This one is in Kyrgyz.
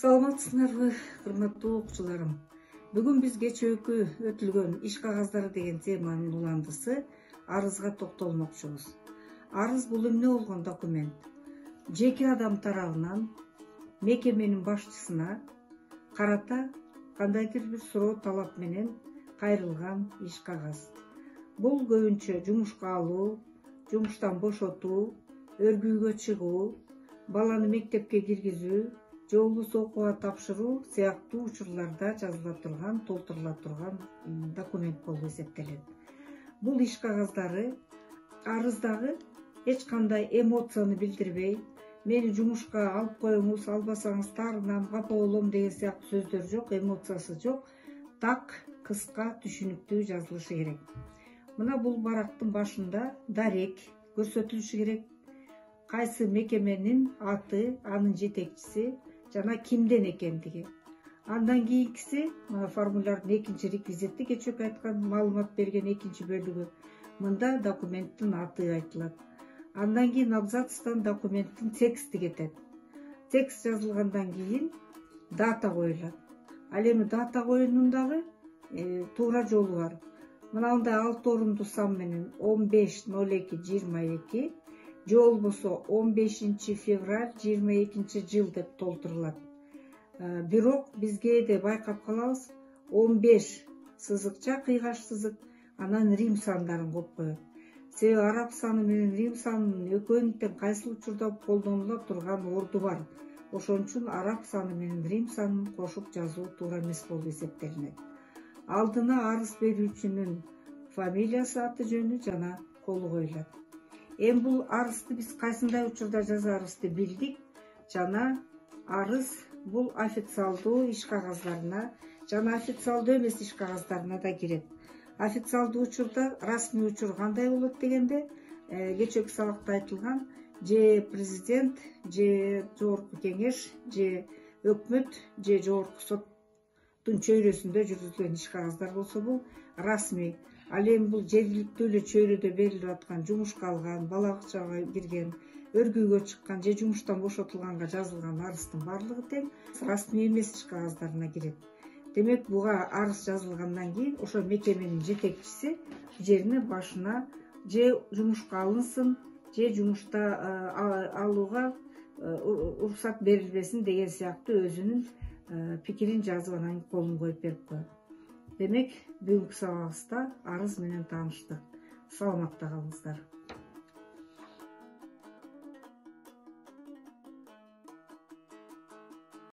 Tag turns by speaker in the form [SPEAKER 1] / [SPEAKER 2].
[SPEAKER 1] Саламатсыңарбы, кырматтуу окуучуларым. Бүгүн биз кечээкү өтүлгөн иш кагаздары деген теманын уландысы арызга токтолмокчубуз. Арыз бул эмне болгон документ? Жеке адам тарабынан мекеменин башчысына карата кандайдыр бир суроо талап менен кайрылган иш кагаз. Бул көбүнчө жумушка алуу, жумуштан бошотуу, өргүүгө чыгуу, баланы мектепке киргизүү, же болбосо окууга тапшыруу сыяктуу учурларда жазыла турган, толтурула турган документ болуп эсептелет. Бул иш кагаздары арыздагы эч кандай эмоцияны билдирбей, мени жумушка алып коюңуз, албасаңыз таарынам, капа болом деген сыяктуу сөздөр жок, эмоциясы жок, так, кыска, түшүнүктүү жазылышы керек. Мына бул барактын башында дарек көрсөтүлүшү керек. Кайсы мекеменин аты, анын жетекчиси жана кимден экендиги. Андан кийинкиси мына формулярдын экинчи реквизити, кечээкү айткан маалымат берген экинчи бөлүгү. Мында документтин аты айтылат. Андан кийин абзацтан документтин тексти кетет. Текст жазылгандан кийин дата коюлат. Ал эми дата коюунун дагы туура жолу бар. Мынандай 6 орундуу сан менен 15.02.22 же болбосо 15 февраль 22 жыл деп толтурулат. Бирок биз кээде байкап калабыз 15 сызыкча кыйгаш сызык, анан рим сандарын коюп коет. Себеби араб саны менен рим санынын экөөнүн тең кайсыл учурда колдонула турган орду бар. Ошон үчүн араб саны менен рим санын кошуп жазуу туура эмес болуп эсептелинет. Алдына арыз берүүчүнүн фамилиясы, аты жөнү жана колу коюлат. Эми бул арызды биз кайсындай учурда жазарыбызды билдик жана арыз бул официалдуу иш кагаздарына жана официалдуу эмес иш кагаздарына да кирет. Официалдуу учурда расмий учур кандай болот дегенде, кечээкү сабакта айтылган, же президент, же жогорку кеңеш, же өкмөт, же жогорку соттун чөйрөсүндө жүргүзүлгөн иш кагаздар болсо бул расмий. Ал эми бул жергиликтүү эле чөйрөдө берилип аткан, жумушка алган, бала бакчага кирген, өргүүгө чыккан же жумуштан бошотулганга жазылган арыздын баардыгы тең расмий эмес иш кагаздарына кирет. Демек буга арыз жазылгандан кийин ошо мекеменин жетекчиси жерине башына же жумушка алынсын, же жумушта алууга уруксат берилбесин деген сыяктуу өзүнүн пикирин жазып анан колун коюп берип коет. Демек бүгүнкү сабагыбызда арыз менен тааныштык. Саламатта калыңыздар.